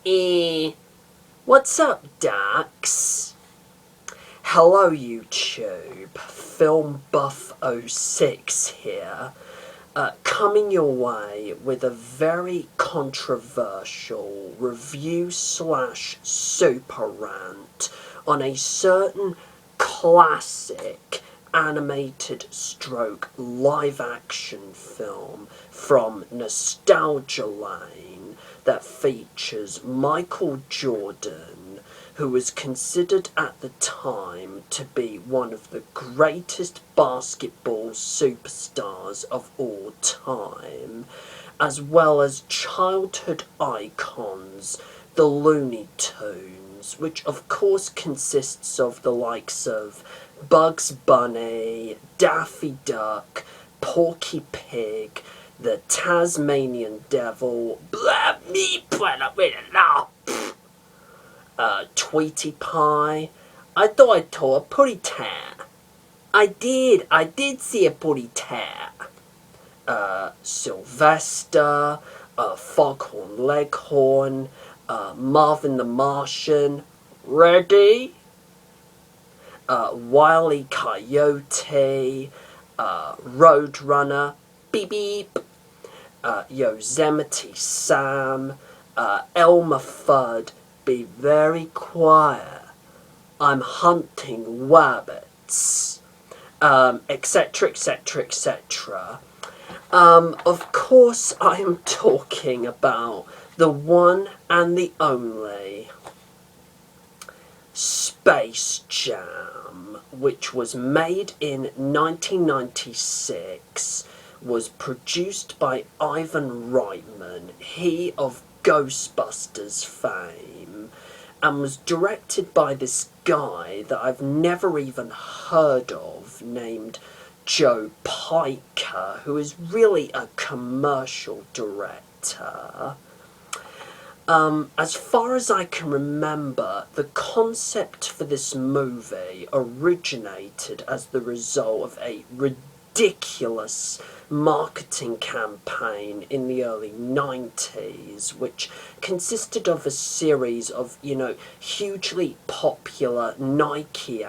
What's up, Dax? Hello, YouTube. Film Buff 06 here, coming your way with a very controversial review / super rant on a certain classic animated stroke live action film from Nostalgia Lane that features Michael Jordan, who was considered at the time to be one of the greatest basketball superstars of all time, as well as childhood icons, the Looney Tunes, which of course consists of the likes of Bugs Bunny, Daffy Duck, Porky Pig, the Tasmanian Devil, Tweety Pie. I thought I saw a putty tat. I did see a putty tat. Sylvester, Foghorn Leghorn, Marvin the Martian, ready? Wile E. Coyote, Roadrunner, beep beep, Yosemite Sam, Elmer Fudd, be very quiet, I'm hunting rabbits, etc, etc, etc. Of course I am talking about the one and the only Space Jam, which was made in 1996, was produced by Ivan Reitman, he of Ghostbusters fame, and was directed by this guy that I've never even heard of, named Joe Pytka, who is really a commercial director. As far as I can remember, the concept for this movie originated as the result of a ridiculous marketing campaign in the early 90s, which consisted of a series of, hugely popular Nike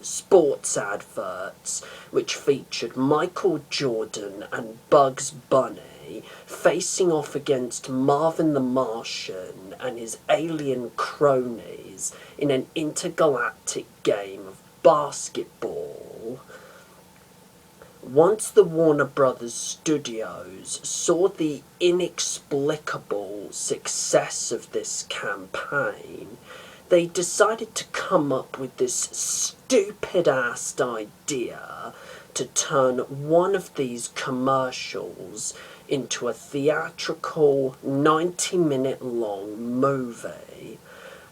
sports adverts, which featured Michael Jordan and Bugs Bunny facing off against Marvin the Martian and his alien cronies in an intergalactic game of basketball. Once the Warner Brothers Studios saw the inexplicable success of this campaign, they decided to come up with this stupid-ass idea to turn one of these commercials into a theatrical 90-minute long movie,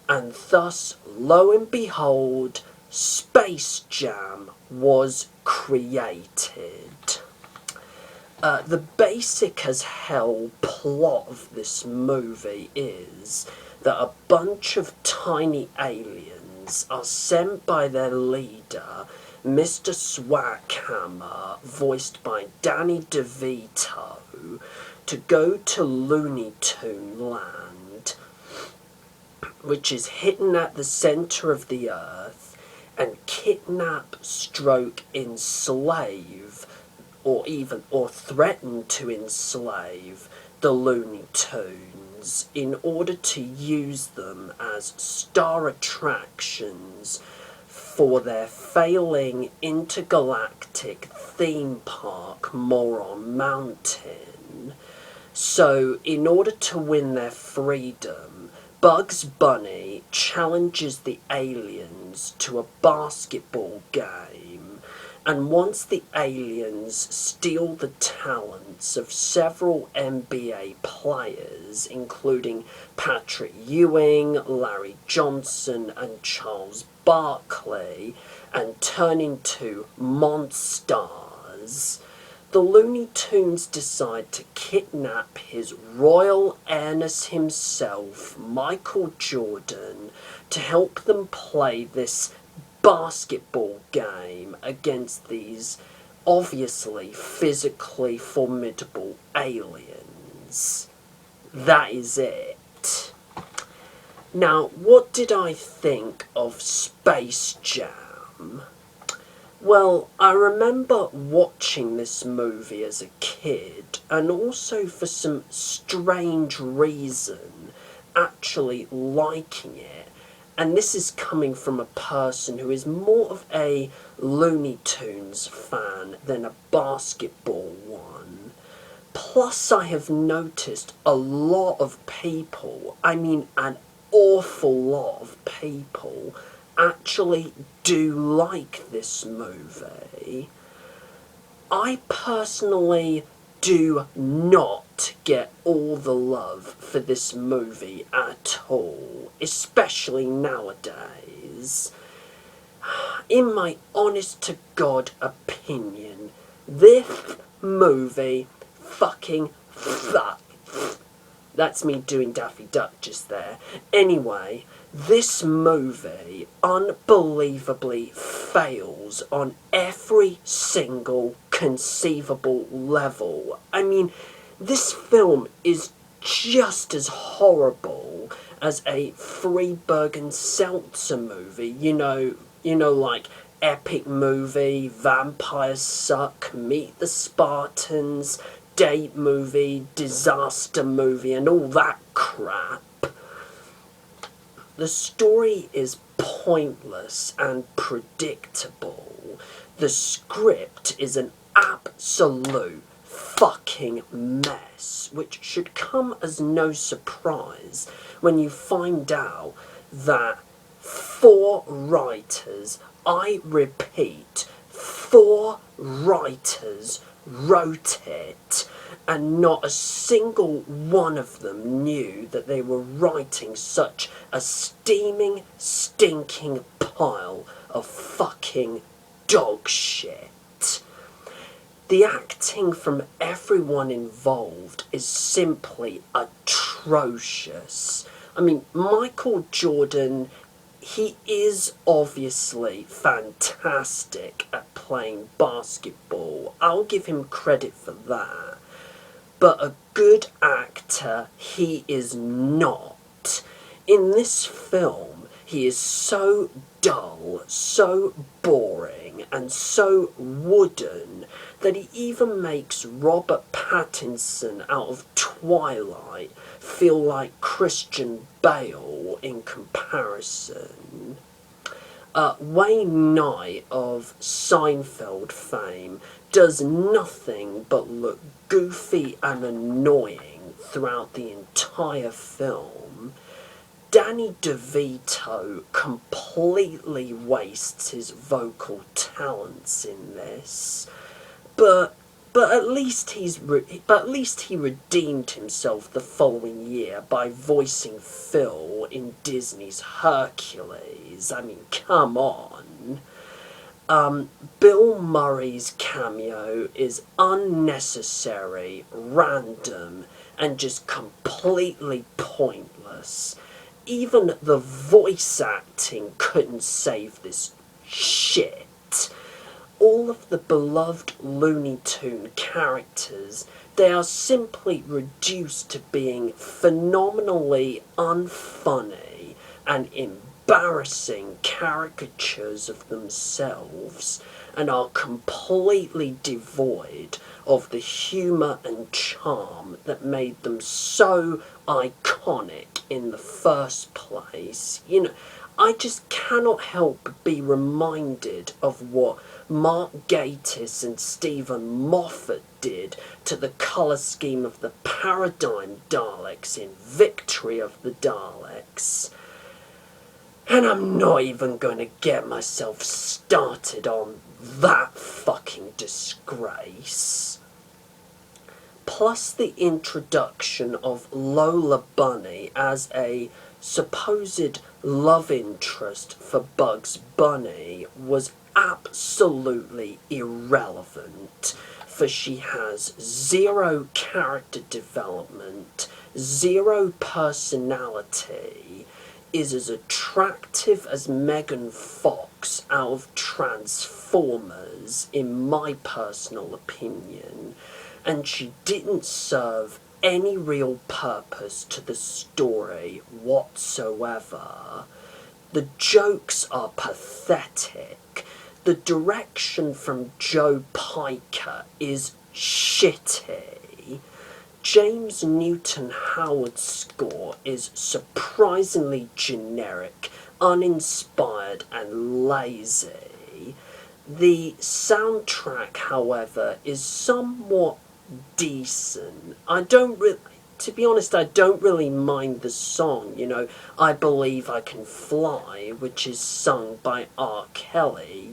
and thus, lo and behold, Space Jam was created. The basic as hell plot of this movie is that a bunch of tiny aliens are sent by their leader, Mr. Swackhammer, voiced by Danny DeVito, to go to Looney Tune Land, which is hidden at the center of the earth, and kidnap, enslave, or threaten to enslave the Looney Tunes in order to use them as star attractions for their failing intergalactic theme park Moron Mountain. So, in order to win their freedom, Bugs Bunny challenges the aliens to a basketball game, and once the aliens steal the talents of several NBA players, including Patrick Ewing, Larry Johnson, and Charles Barkley, and turn into monsters, the Looney Tunes decide to kidnap His Royal Highness himself, Michael Jordan, to help them play this basketball game against these obviously physically formidable aliens. That is it. Now, what did I think of Space Jam? Well, I remember watching this movie as a kid, and also for some strange reason actually liking it. And this is coming from a person who is more of a Looney Tunes fan than a basketball one. Plus, I have noticed a lot of people, I mean an awful lot of people, actually do like this movie. I personally do not get all the love for this movie at all, especially nowadays. In my honest to God opinion, this movie fucking sucks. That's me doing Daffy Duck just there. Anyway, this movie unbelievably fails on every single conceivable level. I mean, this film is just as horrible as a Freeberg Seltzer movie, you know, like epic movie, vampires suck, meet the Spartans, date movie, disaster movie, and all that crap. The story is pointless and predictable. The script is an absolute fucking mess, which should come as no surprise when you find out that 4 writers, I repeat, 4 writers wrote it, and not a single one of them knew that they were writing such a steaming, stinking pile of fucking dog shit. The acting from everyone involved is simply atrocious. I mean, Michael Jordan, he is obviously fantastic at playing basketball. I'll give him credit for that. But a good actor, he is not. In this film, he is so dull, so boring, and so wooden that he even makes Robert Pattinson out of Twilight feel like Christian Bale in comparison. Wayne Knight of Seinfeld fame does nothing but look goofy and annoying throughout the entire film. Danny DeVito completely wastes his vocal talents in this, but at least he redeemed himself the following year by voicing Phil in Disney's Hercules. I mean, come on. Bill Murray's cameo is unnecessary, random, and just completely pointless. Even the voice acting couldn't save this shit. All of the beloved Looney Tune characters, they are simply reduced to being phenomenally unfunny and embarrassing caricatures of themselves, and are completely devoid of the humour and charm that made them so iconic in the first place. You know, I just cannot help but be reminded of what Mark Gatiss and Stephen Moffat did to the colour scheme of the Paradigm Daleks in Victory of the Daleks. And I'm not even going to get myself started on that fucking disgrace. Plus the introduction of Lola Bunny as a supposed love interest for Bugs Bunny was absolutely irrelevant, for she has 0 character development, 0 personality, is as attractive as Megan Fox out of Transformers, in my personal opinion, and she didn't serve any real purpose to the story whatsoever. The jokes are pathetic. The direction from Joe Pytka is shitty. James Newton Howard's score is surprisingly generic, uninspired and lazy. The soundtrack, however, is somewhat decent. To be honest, I don't really mind the song, I Believe I Can Fly, which is sung by R. Kelly,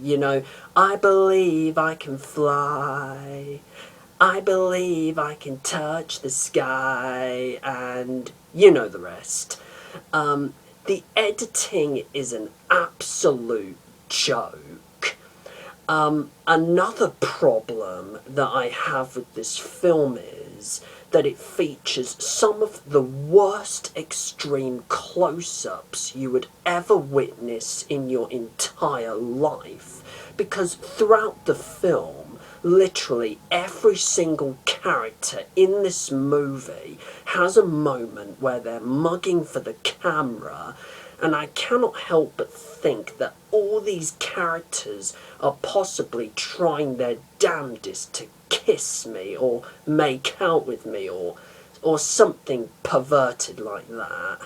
I believe I can fly, I believe I can touch the sky, and you know the rest. The editing is an absolute joke. Another problem that I have with this film is that it features some of the worst extreme close-ups you would ever witness in your entire life, because throughout the film, literally every single character in this movie has a moment where they're mugging for the camera, and I cannot help but think that all these characters are possibly trying their damnedest to kiss me or make out with me or something perverted like that.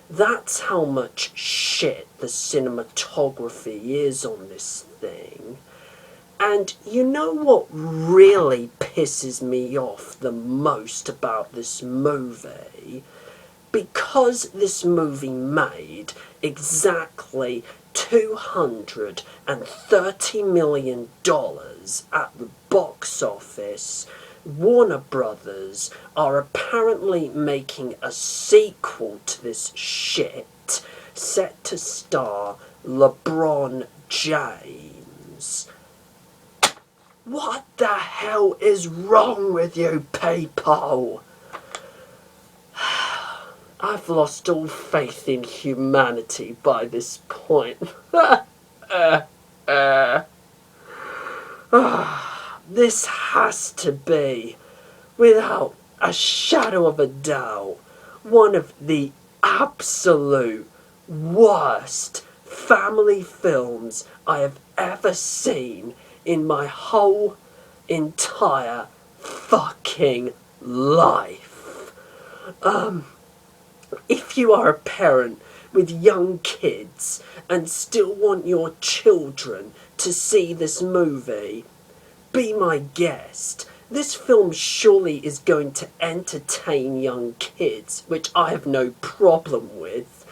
That's how much shit the cinematography is on this thing. And you know what really pisses me off the most about this movie? Because this movie made exactly $230 million at the box office, Warner Brothers are apparently making a sequel to this shit set to star LeBron James. What the hell is wrong with you people? I've lost all faith in humanity by this point. This has to be, without a shadow of a doubt, one of the absolute worst family films I have ever seen in my whole entire fucking life. If you are a parent with young kids and still want your children to see this movie, be my guest. This film surely is going to entertain young kids, which I have no problem with.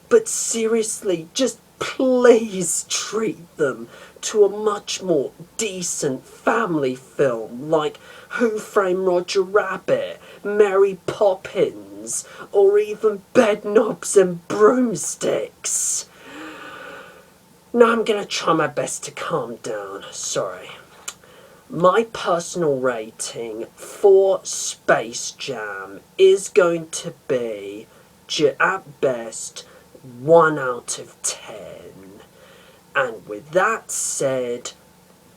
But seriously, just please treat them to a much more decent family film like Who Framed Roger Rabbit, Mary Poppins, or even Bedknobs and Broomsticks. Now I'm gonna try my best to calm down, sorry. My personal rating for Space Jam is going to be, at best, 1 out of 10. And with that said,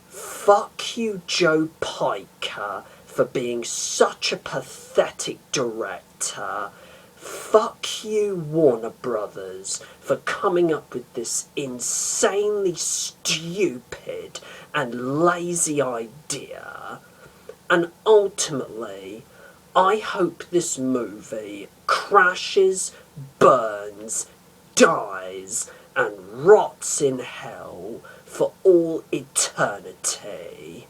fuck you Joe Pytka for being such a pathetic director. Fuck you Warner Brothers for coming up with this insanely stupid and lazy idea. And ultimately, I hope this movie crashes, burns, dies, and rots in hell for all eternity.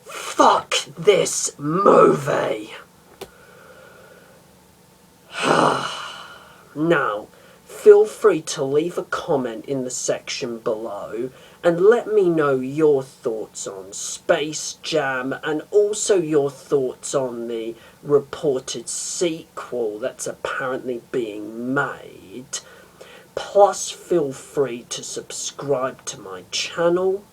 Fuck this movie! Now, feel free to leave a comment in the section below and let me know your thoughts on Space Jam and also your thoughts on the reported sequel that's apparently being made. Plus, feel free to subscribe to my channel.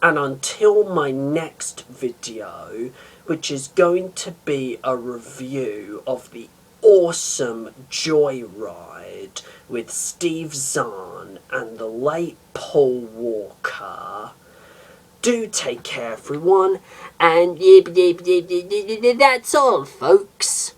And until my next video, which is going to be a review of the awesome Joyride with Steve Zahn and the late Paul Walker, Do take care, everyone. And that's all, folks.